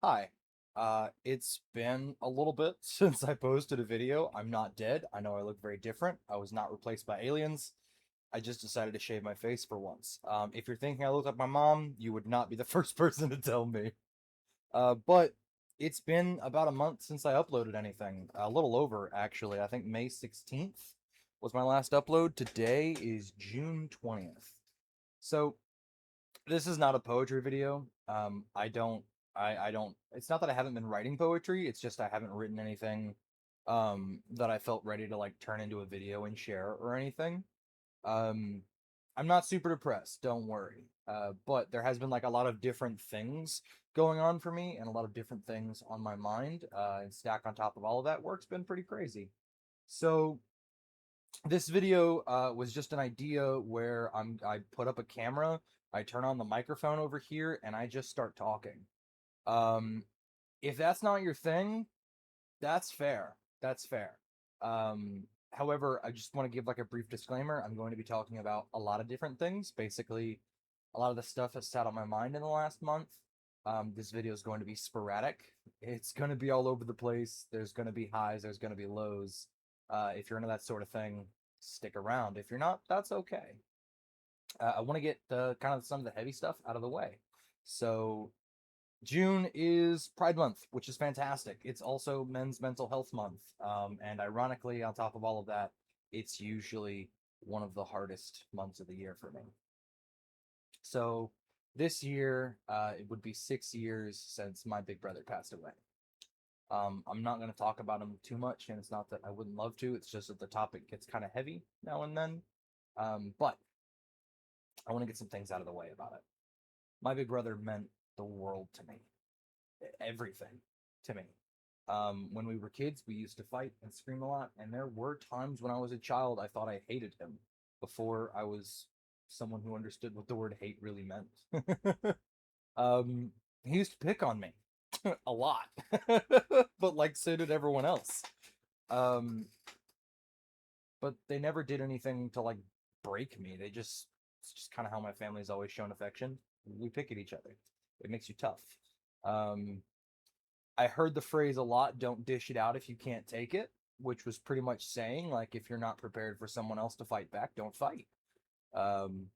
Hi. It's been a little bit since I posted a video. I'm not dead. I know I look very different. I was not replaced by aliens. I just decided to shave my face for once. If you're thinking I look like my mom, you would not be the first person to tell me. But it's been about a month since I uploaded anything. A little over, actually. I think May 16th was my last upload. Today is June 20th. So this is not a poetry video. I don't. It's not that I haven't been writing poetry. It's just I haven't written anything, that I felt ready to like turn into a video and share or anything. Um, I'm not super depressed. Don't worry. But there has been like a lot of different things going on for me and a lot of different things on my mind. And stack on top of all of that, work's been pretty crazy. So this video was just an idea where I put up a camera, I turn on the microphone over here, and I just start talking. Um, if that's not your thing, that's fair. That's fair. However, I just want to give like a brief disclaimer. I'm going to be talking about a lot of different things. Basically, a lot of the stuff has sat on my mind in the last month. This video is going to be sporadic. It's going to be all over the place. There's going to be highs. There's going to be lows. If you're into that sort of thing, stick around. If you're not, that's okay. I want to get the kind of some of the heavy stuff out of the way. So June is Pride Month, which is fantastic. It's also Men's Mental Health Month. And ironically, on top of all of that, it's usually one of the hardest months of the year for me. So this year, it would be 6 years since my big brother passed away. I'm not going to talk about him too much, and it's not that I wouldn't love to. It's just that the topic gets kind of heavy now and then. But I want to get some things out of the way about it. My big brother meant the world to me, everything to me. When we were kids, we used to fight and scream a lot, and there were times when I was a child I thought I hated him before I was someone who understood what the word hate really meant. um, he used to pick on me a lot, but like so did everyone else. Um, but they never did anything to like break me. It's just kind of how my family's always shown affection. We pick at each other. It makes you tough. Um, I heard the phrase a lot, don't dish it out if you can't take it, which was pretty much saying like if you're not prepared for someone else to fight back, don't fight. Um,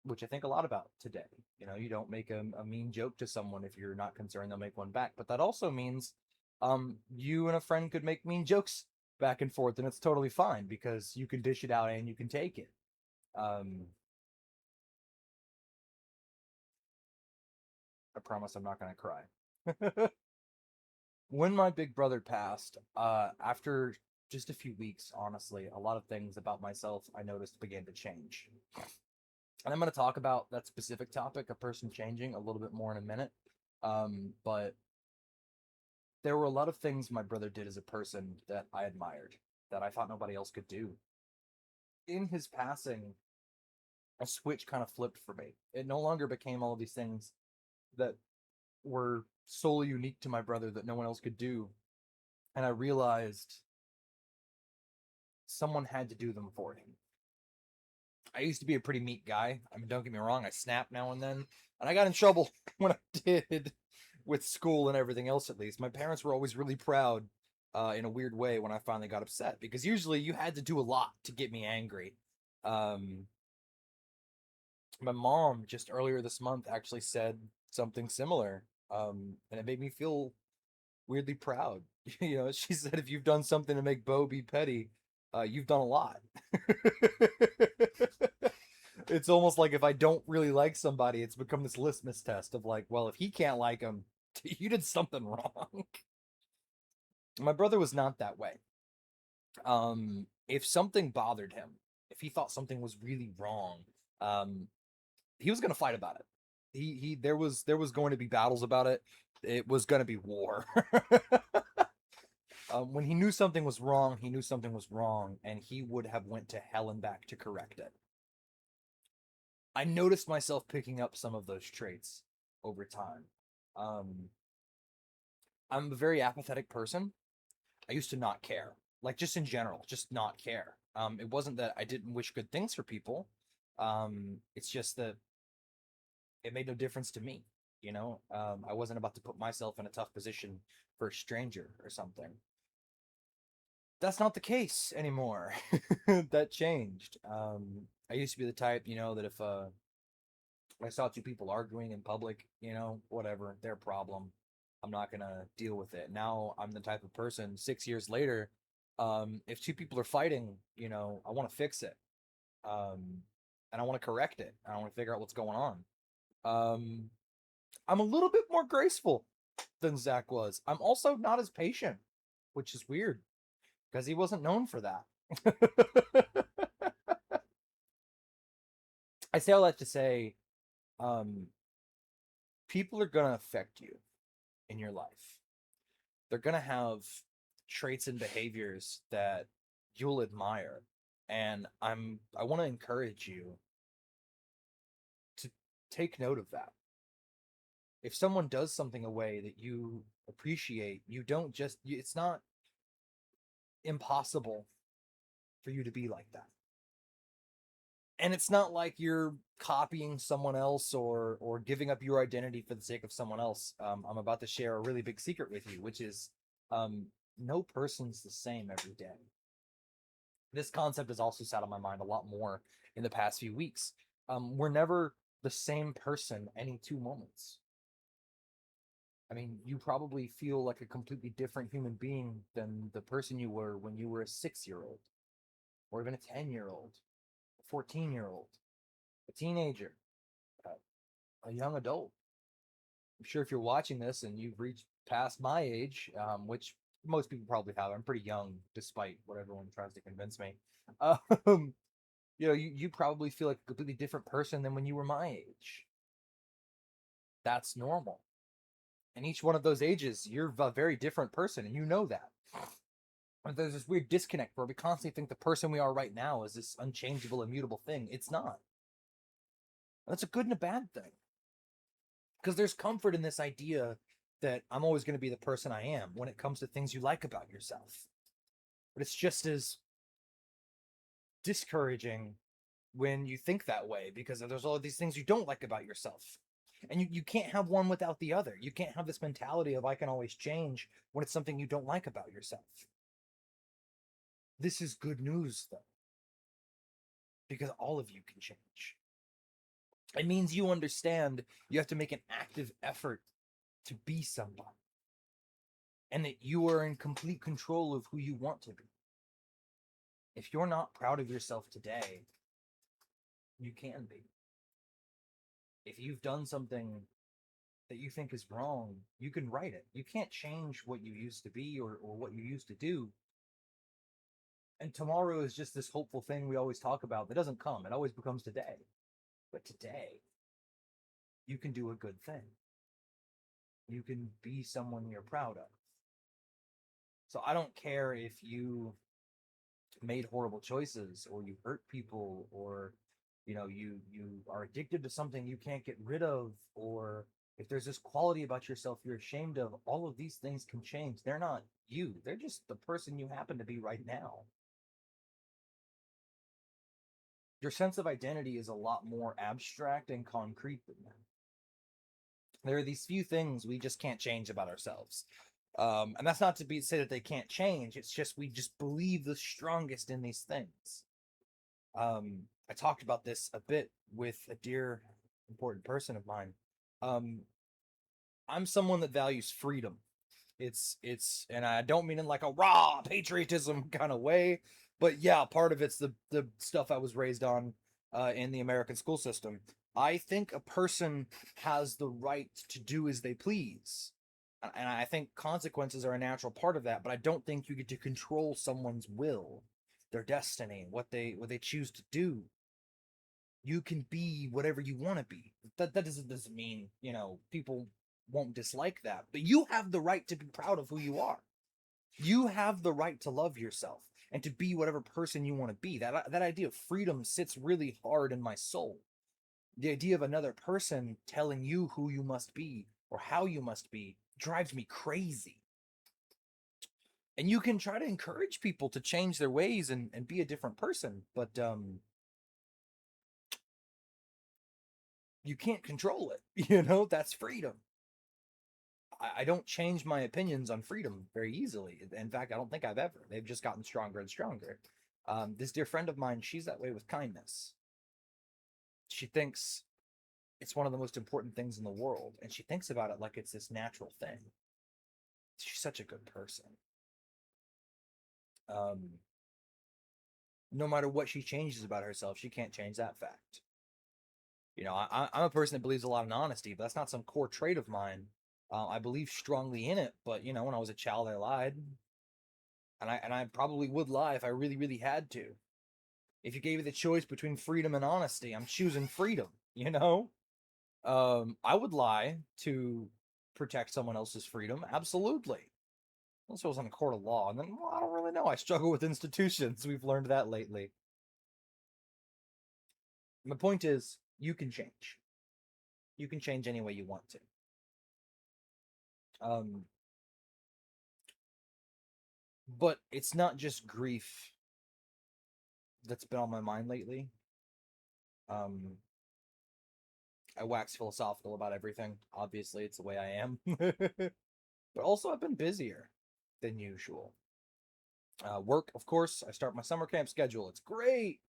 which I think a lot about today. You know, you don't make a mean joke to someone if you're not concerned they'll make one back. But that also means you and a friend could make mean jokes back and forth, and it's totally fine because you can dish it out and you can take it. Um, I promise I'm not going to cry. When my big brother passed, after just a few weeks, honestly, a lot of things about myself I noticed began to change. And I'm going to talk about that specific topic, a person changing, a little bit more in a minute. But there were a lot of things my brother did as a person that I admired, that I thought nobody else could do. In his passing, a switch kind of flipped for me. It no longer became all of these things that were solely unique to my brother that no one else could do. And I realized someone had to do them for him. I used to be a pretty meek guy. I mean, don't get me wrong, I snap now and then, and I got in trouble when I did with school and everything else, at least. My parents were always really proud in a weird way when I finally got upset because usually you had to do a lot to get me angry. Um, my mom just earlier this month actually said something similar, and it made me feel weirdly proud. You know, she said, if you've done something to make Bo be petty, you've done a lot. It's almost like if I don't really like somebody, it's become this litmus test of like, well, if he can't like him, you did something wrong. My brother was not that way. If something bothered him, if he thought something was really wrong, um, he was gonna fight about it. There was going to be battles about it. It was gonna be war. When he knew something was wrong, he knew something was wrong, and he would have went to hell and back to correct it. I noticed myself picking up some of those traits over time. Um, I'm a very apathetic person. I used to not care, like just in general, just not care. It wasn't that I didn't wish good things for people. It's just that it made no difference to me. You know, I wasn't about to put myself in a tough position for a stranger or something. That's not the case anymore. That changed. I used to be the type, that if I saw two people arguing in public, whatever, their problem. I'm not gonna deal with it. Now I'm the type of person 6 years later, if two people are fighting, I want to fix it. Um, and I want to correct it. I want to figure out what's going on. Um, I'm a little bit more graceful than Zach was. I'm also not as patient, which is weird because he wasn't known for that. I say all that to say, um, people are gonna affect you in your life. They're gonna have traits and behaviors that you'll admire, and I want to encourage you to take note of that. If someone does something a way that you appreciate, you don't just it's not impossible for you to be like that. And it's not like you're copying someone else or giving up your identity for the sake of someone else. I'm about to share a really big secret with you, which is um, no person's the same every day. This concept has also sat on my mind a lot more in the past few weeks. We're never the same person any 2 moments. I mean, you probably feel like a completely different human being than the person you were when you were a 6-year-old, or even a 10-year-old, a 14-year-old, a teenager, a young adult. I'm sure if you're watching this and you've reached past my age, which most people probably have, I'm pretty young despite what everyone tries to convince me. Um, you probably feel like a completely different person than when you were my age. That's normal. And each one of those ages, you're a very different person, and you know that. And there's this weird disconnect where we constantly think the person we are right now is this unchangeable, immutable thing. It's not. That's a good and a bad thing. Because there's comfort in this idea that I'm always going to be the person I am when it comes to things you like about yourself. But it's just as discouraging when you think that way because there's all of these things you don't like about yourself. And you can't have one without the other. You can't have this mentality of I can always change when it's something you don't like about yourself. This is good news, though, because all of you can change. It means you understand you have to make an active effort to be somebody and that you are in complete control of who you want to be. If you're not proud of yourself today, you can be. If you've done something that you think is wrong, you can right it. You can't change what you used to be or what you used to do. And tomorrow is just this hopeful thing we always talk about that doesn't come. It always becomes today. But today, you can do a good thing. You can be someone you're proud of. So I don't care if you made horrible choices or you hurt people or you are addicted to something you can't get rid of, or if there's this quality about yourself you're ashamed of. All of these things can change. They're not you, they're just the person you happen to be right now. Your sense of identity is a lot more abstract and concrete than that. There are these few things we just can't change about ourselves. And that's not to be say that they can't change. It's just we just believe the strongest in these things. I talked about this a bit with a dear, important person of mine. Um, I'm someone that values freedom. And I don't mean in like a raw patriotism kind of way, but yeah, part of it's the stuff I was raised on in the American school system. I think a person has the right to do as they please. And I think consequences are a natural part of that, but I don't think you get to control someone's will, their destiny, what they choose to do. You can be whatever you want to be. That doesn't mean, people won't dislike that, but you have the right to be proud of who you are. You have the right to love yourself and to be whatever person you want to be. That idea of freedom sits really hard in my soul. The idea of another person telling you who you must be or how you must be drives me crazy. And you can try to encourage people to change their ways and be a different person, but you can't control it. That's freedom. I don't change my opinions on freedom very easily. In fact, I don't think I've ever. They've just gotten stronger and stronger. This dear friend of mine, she's that way with kindness. She thinks it's one of the most important things in the world, and she thinks about it like it's this natural thing. She's such a good person. Um, no matter what she changes about herself, she can't change that fact. I'm a person that believes a lot in honesty, but that's not some core trait of mine. I believe strongly in it, but when I was a child, I lied, and I probably would lie if I really, really had to. If you gave me the choice between freedom and honesty, I'm choosing freedom. I would lie to protect someone else's freedom, absolutely. Unless it was in a court of law, and then I don't really know. I struggle with institutions. We've learned that lately. My point is, you can change. You can change any way you want to. Um, but it's not just grief that's been on my mind lately. Um, I wax philosophical about everything. Obviously, it's the way I am. But also, I've been busier than usual. Work, of course. I start my summer camp schedule. It's great.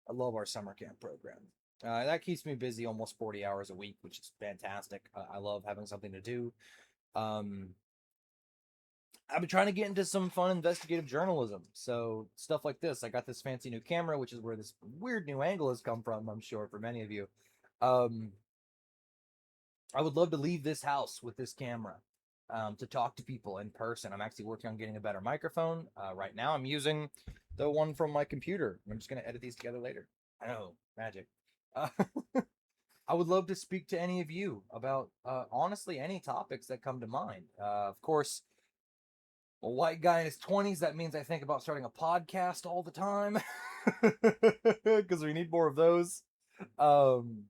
I love our summer camp program. That keeps me busy almost 40 hours a week, which is fantastic. I love having something to do. Um, I've been trying to get into some fun investigative journalism. So stuff like this. I got this fancy new camera, which is where this weird new angle has come from, I'm sure, for many of you. Um, I would love to leave this house with this camera to talk to people in person. I'm actually working on getting a better microphone. Right now, I'm using the one from my computer. I'm just going to edit these together later. I know, magic. Uh, I would love to speak to any of you about, honestly, any topics that come to mind. Of course, a white guy in his 20s, that means I think about starting a podcast all the time because we need more of those. Um,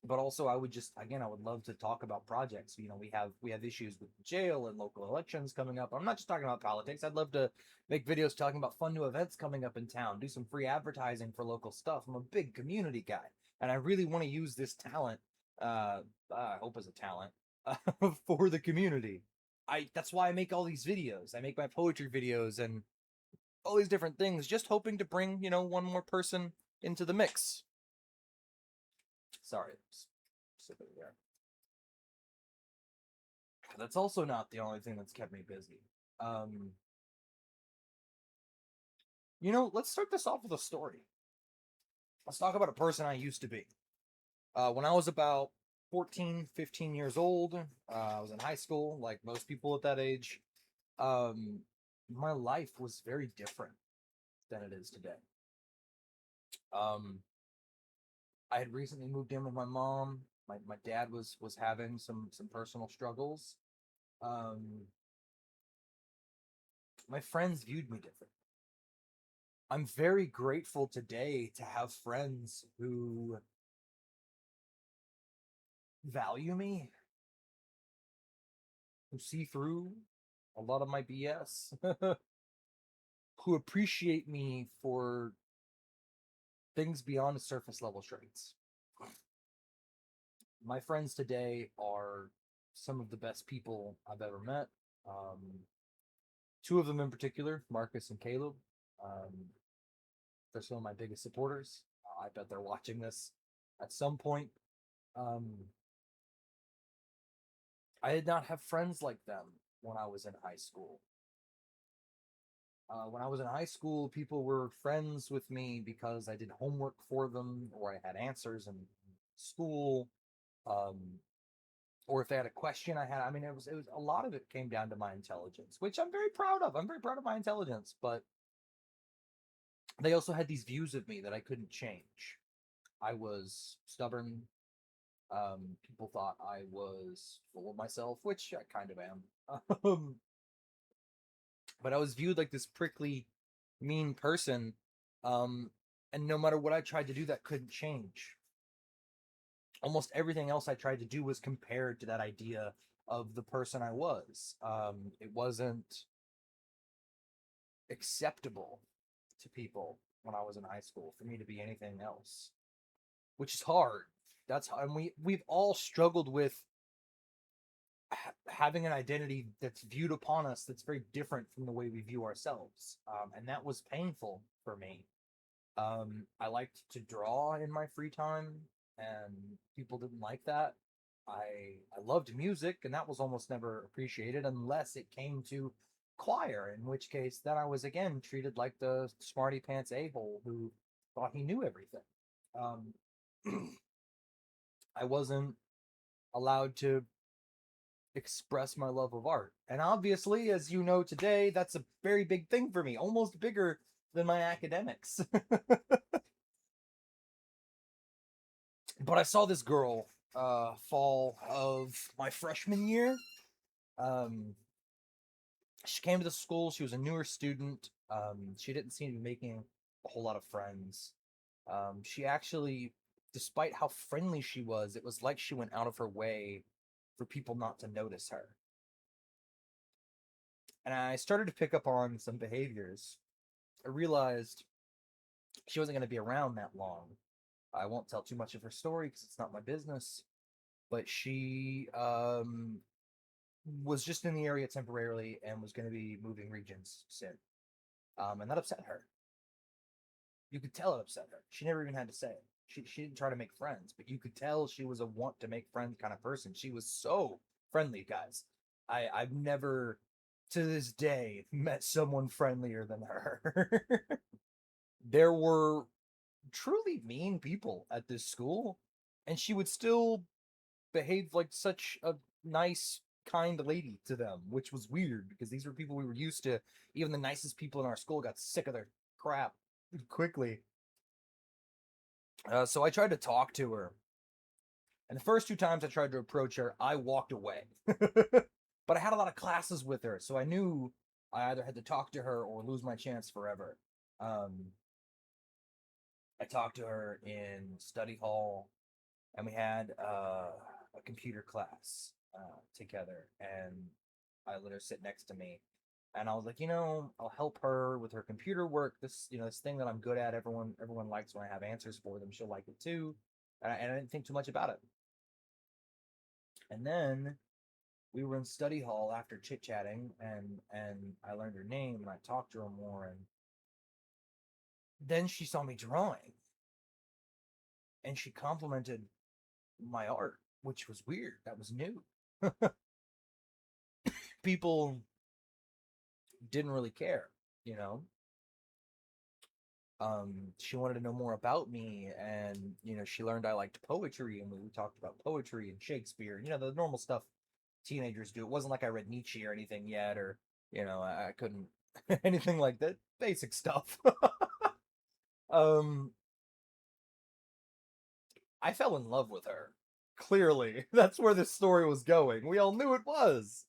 but also I would just again I would love to talk about projects. We have issues with jail and local elections coming up. I'm not just talking about politics. I'd love to make videos talking about fun new events coming up in town, do some free advertising for local stuff. I'm a big community guy, and I really want to use this talent, I hope as a talent, for the community. That's why I make all these videos. I make my poetry videos and all these different things, just hoping to bring one more person into the mix. Sorry, sipping there. That's also not the only thing that's kept me busy. Um, let's start this off with a story. Let's talk about a person I used to be. When I was about 14, 15 years old, I was in high school, like most people at that age. Um, my life was very different than it is today. Um, I had recently moved in with my mom. My dad was having some personal struggles. Um, my friends viewed me different. I'm very grateful today to have friends who value me, who see through a lot of my BS, who appreciate me for things beyond the surface level traits. My friends today are some of the best people I've ever met. Two of them in particular, Marcus and Caleb. Um, they're some of my biggest supporters. I bet they're watching this at some point. Um, I did not have friends like them when I was in high school. When I was in high school, people were friends with me because I did homework for them, or I had answers in school, um, or if they had a question I had. I mean, it was a lot of it came down to my intelligence, which I'm very proud of. I'm very proud of my intelligence, but they also had these views of me that I couldn't change. I was stubborn. People thought I was full of myself, which I kind of am. Um, but I was viewed like this prickly, mean person. Um, and no matter what I tried to do, that couldn't change. Almost everything else I tried to do was compared to that idea of the person I was. It wasn't acceptable to people when I was in high school for me to be anything else, which is hard. That's how, and we've all struggled with having an identity that's viewed upon us that's very different from the way we view ourselves, and that was painful for me. I liked to draw in my free time, and people didn't like that. I loved music, and that was almost never appreciated unless it came to choir, in which case then I was again treated like the smarty pants a hole who thought he knew everything. Um, I wasn't allowed to express my love of art, and obviously, as you know today, that's a very big thing for me, almost bigger than my academics. But I saw this girl fall of my freshman year. Um, she came to the school. She was a newer student. She didn't seem to be making a whole lot of friends. She actually, despite how friendly she was, it was like she went out of her way for people not to notice her. And I started to pick up on some behaviors. I realized she wasn't going to be around that long. I won't tell too much of her story because it's not my business. But she was just in the area temporarily and was going to be moving regions soon. And that upset her. You could tell it upset her. She never even had to say it. She didn't try to make friends, but you could tell she was a want to make friends kind of person. She was so friendly, guys. I've never to this day met someone friendlier than her. There were truly mean people at this school, and she would still behave like such a nice, kind lady to them, which was weird because these were people we were used to. Even the nicest people in our school got sick of their crap quickly. So I tried to talk to her, and the first two times I tried to approach her, I walked away. But I had a lot of classes with her, so I knew I either had to talk to her or lose my chance forever. Um, I talked to her in study hall, and we had a computer class together, and I let her sit next to me, and I was like, I'll help her with her computer work. This thing that I'm good at. Everyone likes when I have answers for them. She'll like it too, and I didn't think too much about it. And then we were in study hall after chit chatting, and I learned her name, and I talked to her more, and then she saw me drawing, and she complimented my art, which was weird. That was new. People didn't really care, you know. She wanted to know more about me, and she learned I liked poetry, and we talked about poetry and Shakespeare, the normal stuff teenagers do. It wasn't like I read Nietzsche or anything yet, or I couldn't anything like that. Basic stuff. um, I fell in love with her. Clearly, that's where this story was going. We all knew it was.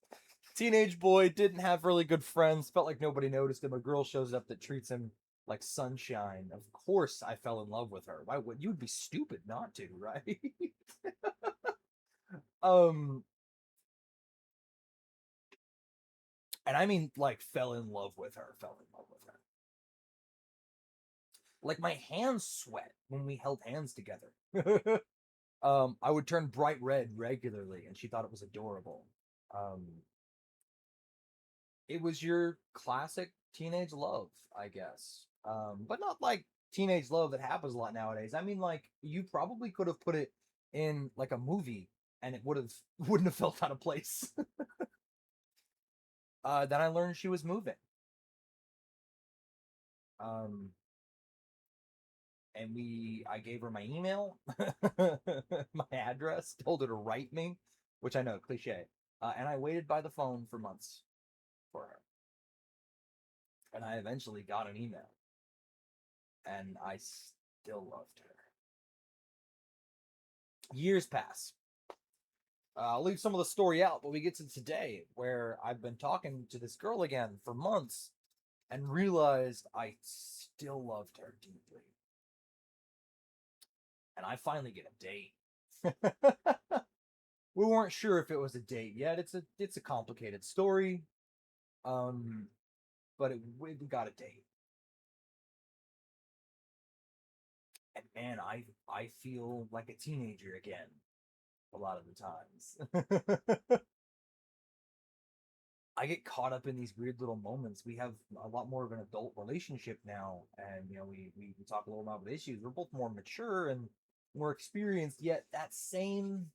Teenage boy didn't have really good friends, felt like nobody noticed him. A girl shows up that treats him like sunshine. Of course, I fell in love with her. Why would you'd be stupid not to, right? um, and I mean, like, fell in love with her. Fell in love with her. Like my hands sweat when we held hands together. I would turn bright red regularly, and she thought it was adorable. Um, it was your classic teenage love, I guess. But not like teenage love that happens a lot nowadays. I mean, like you probably could have put it in like a movie, and it wouldn't have felt out of place. Then I learned she was moving. Um, and I gave her my email, my address, told her to write me, which I know cliche. And I waited by the phone for months for her, and I eventually got an email, and I still loved her. Years pass. I'll leave some of the story out, but we get to today where I've been talking to this girl again for months and realized I still loved her deeply. And I finally get a date. We weren't sure if it was a date yet. It's a complicated story. Um, but we got a date. And man, I feel like a teenager again a lot of the times. I get caught up in these weird little moments. We have a lot more of an adult relationship now, and we talk a little about the issues. We're both more mature and more experienced, yet that same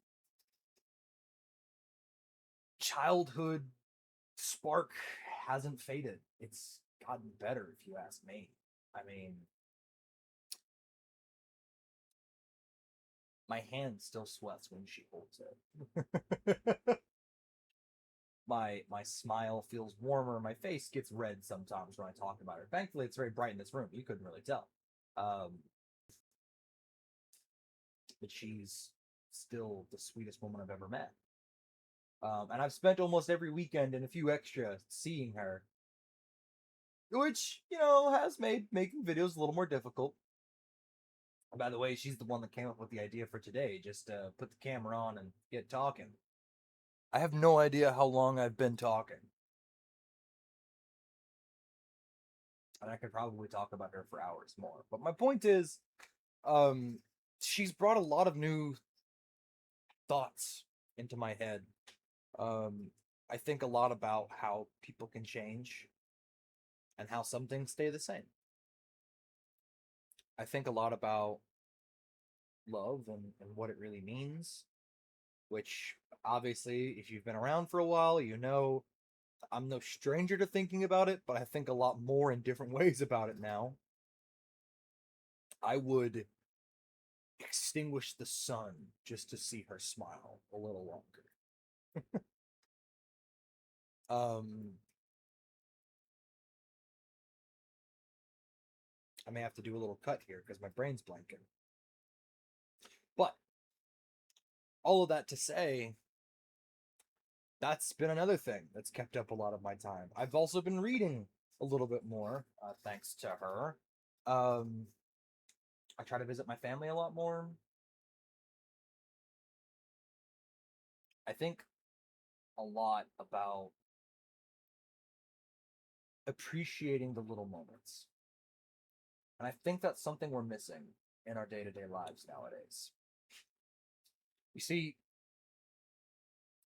childhood spark hasn't faded. It's gotten better, if you ask me. I mean, my hand still sweats when she holds it. My smile feels warmer. My face gets red sometimes when I talk about her. Thankfully, it's very bright in this room. You couldn't really tell. But she's still the sweetest woman I've ever met. And I've spent almost every weekend and a few extra seeing her, which has made making videos a little more difficult. By the way, she's the one that came up with the idea for today. Just put the camera on and get talking. I have no idea how long I've been talking, and I could probably talk about her for hours more. But my point is, um, she's brought a lot of new thoughts into my head. I think a lot about how people can change and how some things stay the same. I think a lot about love and what it really means, which obviously, if you've been around for a while, I'm no stranger to thinking about it, but I think a lot more in different ways about it now. I would extinguish the sun just to see her smile a little longer. I may have to do a little cut here because my brain's blanking. But all of that to say, that's been another thing that's kept up a lot of my time. I've also been reading a little bit more, thanks to her. Um, I try to visit my family a lot more. I think a lot about appreciating the little moments. And I think that's something we're missing in our day to day lives nowadays. You see,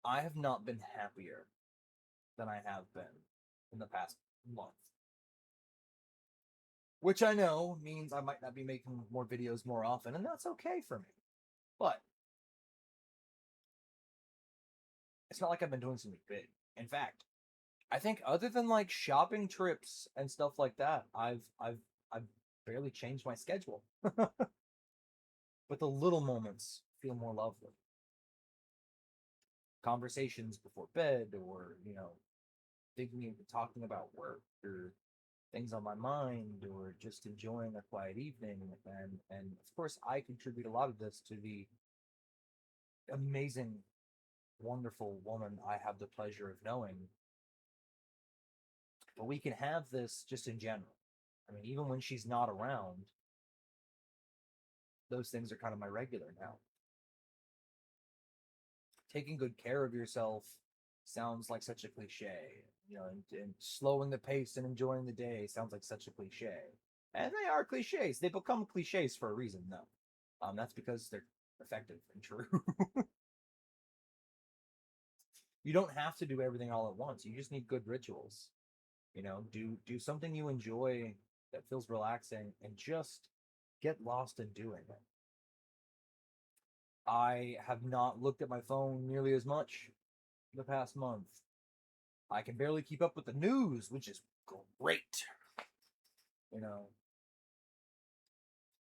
I have not been happier than I have been in the past month. Which I know means I might not be making more videos more often, and that's okay for me. But it's not like I've been doing something big. In fact, I think other than like shopping trips and stuff like that, I've barely changed my schedule. But the little moments feel more lovely. Conversations before bed, or thinking talking about work, or things on my mind, or just enjoying a quiet evening. And of course, I contribute a lot of this to the amazing, wonderful woman I have the pleasure of knowing. But we can have this just in general. I mean, even when she's not around, those things are kind of my regular now. Taking good care of yourself sounds like such a cliche, and slowing the pace and enjoying the day sounds like such a cliche. And they are cliches. They become cliches for a reason, though. That's because they're effective and true. You don't have to do everything all at once. You just need good rituals. Do something you enjoy that feels relaxing, and just get lost in doing it. I have not looked at my phone nearly as much the past month. I can barely keep up with the news, which is great. You know,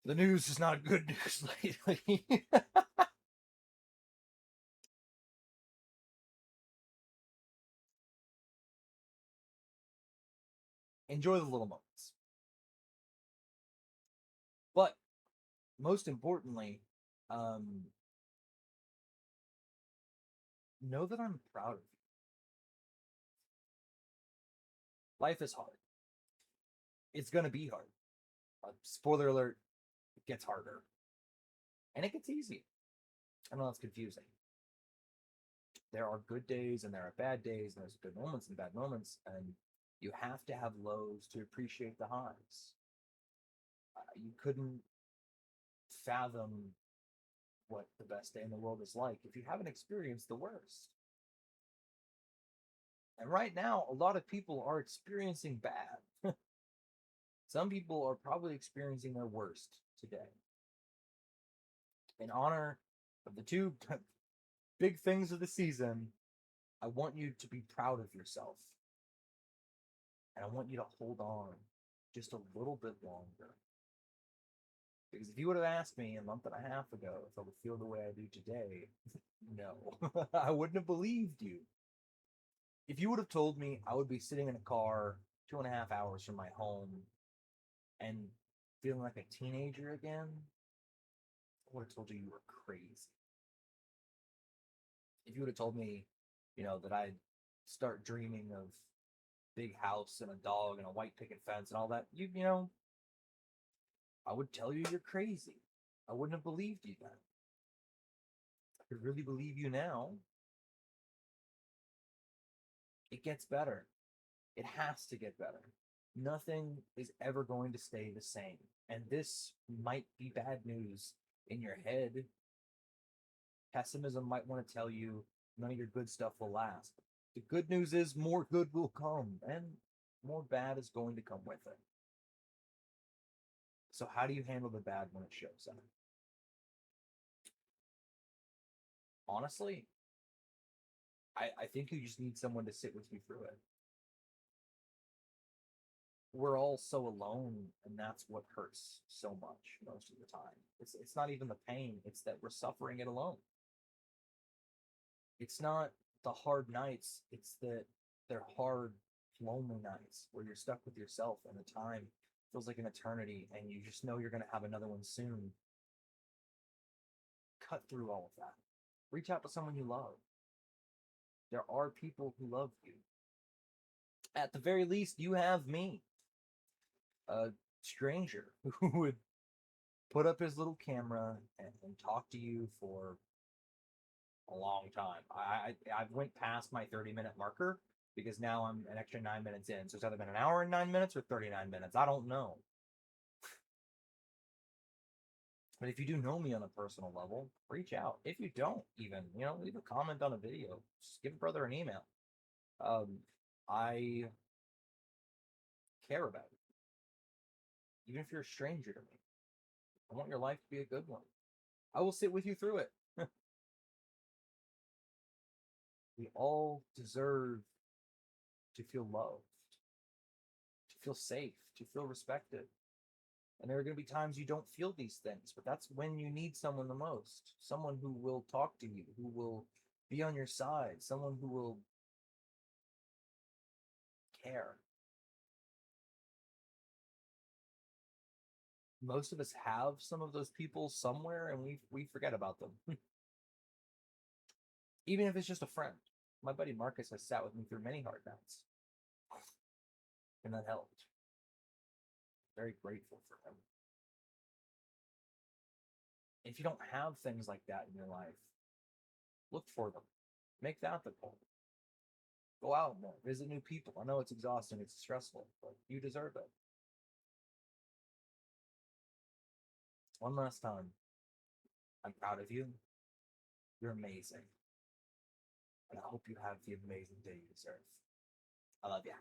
the news is not good news lately. Enjoy the little moments. But most importantly, um, know that I'm proud of you. Life is hard. It's going to be hard. Spoiler alert, it gets harder. And it gets easier. I know that's confusing. There are good days and there are bad days, and there's good moments and bad moments, and you have to have lows to appreciate the highs. You couldn't fathom what the best day in the world is like if you haven't experienced the worst. And right now, a lot of people are experiencing bad. Some people are probably experiencing their worst today. In honor of the two big things of the season, I want you to be proud of yourself. And I want you to hold on just a little bit longer. Because if you would have asked me a month and a half ago if I would feel the way I do today, no, I wouldn't have believed you. If you would have told me I would be sitting in a car 2.5 hours from my home and feeling like a teenager again, I would have told you were crazy. If you would have told me, that I'd start dreaming of big house and a dog and a white picket fence and all that, I would tell you you're crazy. I wouldn't have believed you then. I could really believe you now. It gets better. It has to get better. Nothing is ever going to stay the same. And this might be bad news in your head. Pessimism might want to tell you none of your good stuff will last. The good news is more good will come, and more bad is going to come with it. So how do you handle the bad when it shows up? Honestly, I think you just need someone to sit with you through it. We're all so alone, and that's what hurts so much most of the time. It's not even the pain, it's that we're suffering it alone. It's not the hard nights, it's that they're hard, lonely nights where you're stuck with yourself and the time feels like an eternity and you just know you're going to have another one soon. Cut through all of that. Reach out to someone you love. There are people who love you. At the very least, you have me, a stranger who would put up his little camera and talk to you for a long time. I've went past my 30-minute marker because now I'm an extra 9 minutes in. So it's either been an hour and 9 minutes or 39 minutes. I don't know. But if you do know me on a personal level, reach out. If you don't, even, leave a comment on a video. Just give a brother an email. I care about you. Even if you're a stranger to me, I want your life to be a good one. I will sit with you through it. We all deserve to feel loved, to feel safe, to feel respected. And there are going to be times you don't feel these things, but that's when you need someone the most. Someone who will talk to you, who will be on your side, someone who will care. Most of us have some of those people somewhere and we forget about them. Even if it's just a friend. My buddy Marcus has sat with me through many hard nights. And that helped. Very grateful for him. If you don't have things like that in your life, look for them. Make that the goal. Go out more, visit new people. I know it's exhausting, it's stressful, but you deserve it. One last time, I'm proud of you. You're amazing. And I hope you have the amazing day you deserve. I love you.